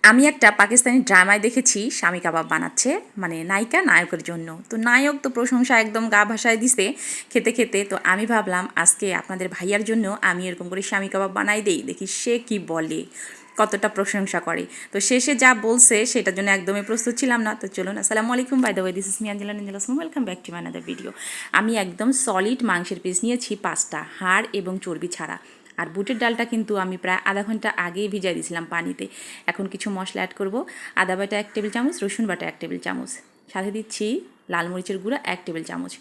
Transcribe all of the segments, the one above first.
আমি একটা পাকিস্তানি ড্রামায় দেখেছি স্বামী কাবাব বানাচ্ছে, মানে নায়িকা নায়কের জন্য। তো নায়ক তো প্রশংসা একদম গা ভাসায় দিছে খেতে খেতে। তো আমি ভাবলাম আজকে আপনাদের ভাইয়ার জন্য আমি এরকম করে স্বামী কাবাব বানাই দেই, দেখি সে কি বলে, কতটা প্রশংসা করে। তো শেষে যা বলছে সেটার জন্য একদমই প্রস্তুত ছিলাম না। তো চলুন, আসসালামু আলাইকুম, by the way this is me Angela নিঞ্জেলাসম, welcome back to my another video. আমি একদম সলিড মাংসের পিস নিয়েছি 5টা, হাড় এবং চর্বি ছাড়া। আর বুটের ডালটা কিন্তু আমি প্রায় আধা ঘন্টা আগেই ভিজাই দিয়েছিলাম পানিতে। এখন কিছু মশলা অ্যাড করব। আদা বাটা 1 টেবিল চামচ, রসুন বাটা 1 টেবিল চামচ, সাথে দিচ্ছি লাল মরিচের গুঁড়া 1 টেবিল চামচ,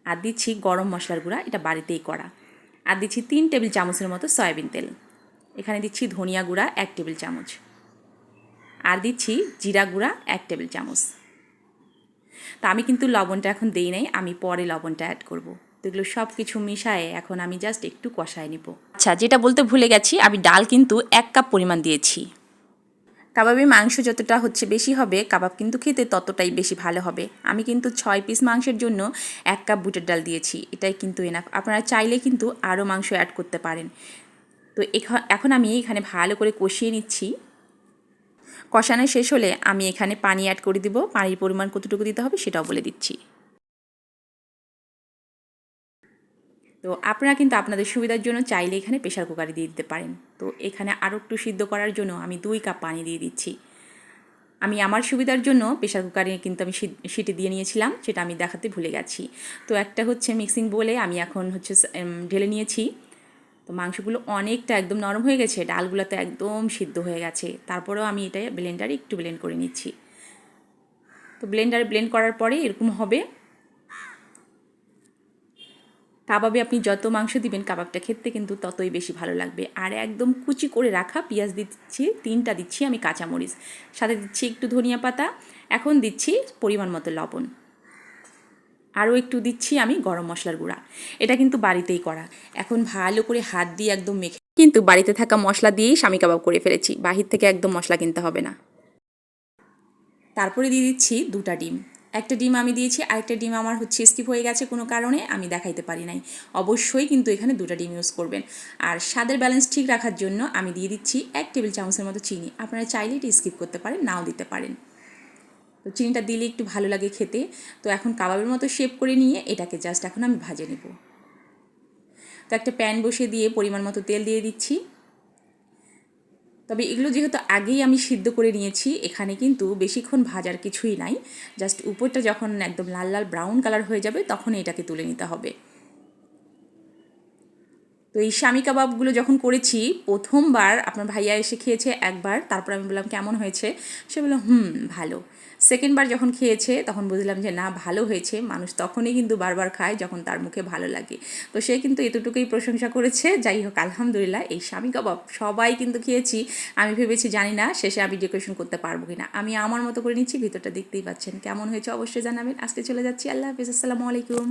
আর দিচ্ছি গরম মশলার গুঁড়া, এটা বাড়িতেই করা, আর দিচ্ছি 3 টেবিল চামচের মতো সয়াবিন তেল। এখানে দিচ্ছি ধনিয়া গুঁড়া 1 টেবিল চামচ, আর দিচ্ছি জিরা গুঁড়া 1 টেবিল চামচ। তো আমি কিন্তু লবণটা এখন দেই নাই, আমি পরে লবণটা অ্যাড করব। তো এগুলো সব কিছু মিশায়ে এখন আমি জাস্ট একটু কষায় নিব। আচ্ছা, যেটা বলতে ভুলে গেছি, আমি ডাল কিন্তু 1 কাপ পরিমাণ দিয়েছি। কাবাবে মাংস যতটা হচ্ছে বেশি হবে, কাবাব কিন্তু খেতে ততটাই বেশি ভালো হবে। আমি কিন্তু 6 পিস মাংসের জন্য 1 কাপ বুটের ডাল দিয়েছি, এটাই কিন্তু এনাফ। আপনারা চাইলে কিন্তু আরও মাংস অ্যাড করতে পারেন। তো এখন আমি এখানে ভালো করে কষিয়ে নিচ্ছি। কষানো শেষ হলে আমি এখানে পানি অ্যাড করে দিব। পানির পরিমাণ কতটুকু দিতে হবে সেটাও বলে দিচ্ছি। তো আপনারা কিন্তু আপনাদের সুবিধার জন্য চাইলে এখানে প্রেশার কুকারে দিয়ে দিতে পারেন। তো এখানে আরও একটু সিদ্ধ করার জন্য আমি 2 কাপ পানি দিয়ে দিচ্ছি। আমি আমার সুবিধার জন্য প্রেশার কুকারে কিন্তু আমি সিটি দিয়ে নিয়েছিলাম, সেটা আমি দেখাতে ভুলে গেছি। তো একটা হচ্ছে মিক্সিং বলে আমি এখন হচ্ছে ঢেলে নিয়েছি। তো মাংসগুলো অনেকটা একদম নরম হয়ে গেছে, ডালগুলো তো একদম সিদ্ধ হয়ে গেছে। তারপরেও আমি এটা ব্লেন্ডারে একটু ব্লেন্ড করে নিচ্ছি। তো ব্লেন্ডারে ব্লেন্ড করার পরে এরকম হবে। কাবাবে আপনি যত মাংস দিবেন, কাবাবটা খেতে কিন্তু ততই বেশি ভালো লাগবে। আর একদম কুচি করে রাখা পেঁয়াজ দিচ্ছি, 3টা দিচ্ছি আমি কাঁচামরিচ, সাথে দিচ্ছি একটু ধনিয়া পাতা। এখন দিচ্ছি পরিমাণ মতো লবণ, আরও একটু দিচ্ছি আমি গরম মশলার গুঁড়া, এটা কিন্তু বাড়িতেই করা। এখন ভালো করে হাত দিয়ে একদম মেখে, কিন্তু বাড়িতে থাকা মশলা দিয়েই স্বামী কাবাব করে ফেলেছি, বাহির থেকে একদম মশলা কিনতে হবে না। তারপরে দিয়ে দিচ্ছি 2টা ডিম। একটা ডিম আমি দিয়েছি, আরেকটা ডিম আমার হচ্ছে স্কিপ হয়ে গেছে কোনো কারণে, আমি দেখাইতে পারি নাই। অবশ্যই কিন্তু এখানে 2টা ডিম ইউজ করবেন। আর স্বাদের ব্যালেন্স ঠিক রাখার জন্য আমি দিয়ে দিচ্ছি 1 টেবিল চামচের মতো চিনি। আপনারা চাইলে এটা স্কিপ করতে পারেন, নাও দিতে পারেন। তো চিনিটা দিলে একটু ভালো লাগে খেতে। তো এখন কাবাবের মতো শেপ করে নিয়ে এটাকে জাস্ট এখন আমি ভাজে নেব। তো একটা প্যান বসিয়ে দিয়ে পরিমাণ মতো তেল দিয়ে দিচ্ছি। তবে এগুলো যেহেতু আগেই আমি সিদ্ধ করে নিয়েছি, এখানে কিন্তু বেশিক্ষণ ভাজার কিছুই নাই। জাস্ট উপরটা যখন একদম লাল লাল ব্রাউন কালার হয়ে যাবে, তখন এটাকে তুলে নিতে হবে। তো এই স্বামী কাবাবগুলো যখন করেছি, প্রথমবার আপনার ভাইয়া এসে খেয়েছে একবার, তারপর আমি বললাম কেমন হয়েছে, সে বলল ভালো। সেকেন্ডবার যখন খেয়েছে তখন বুঝলাম যে না, ভালো হয়েছে। মানুষ তখনই কিন্তু বারবার খায় যখন তার মুখে ভালো লাগে। তো সে কিন্তু এতটুকুই প্রশংসা করেছে। যাই হোক, আলহামদুলিল্লাহ। এই স্বামী কাবাব সবাই কিন্তু খেয়েছি। আমি ভেবেছি জানি না শেষে আমি ডেকোরেশন করতে পারবো কিনা। আমি আমার মতো করে নিচ্ছি, ভিতরটা দেখতেই পাচ্ছেন কেমন হয়েছে অবশ্যই জানাবেন। আজকে চলে যাচ্ছি, আল্লাহ হাফিজ, আসসালামু আলাইকুম।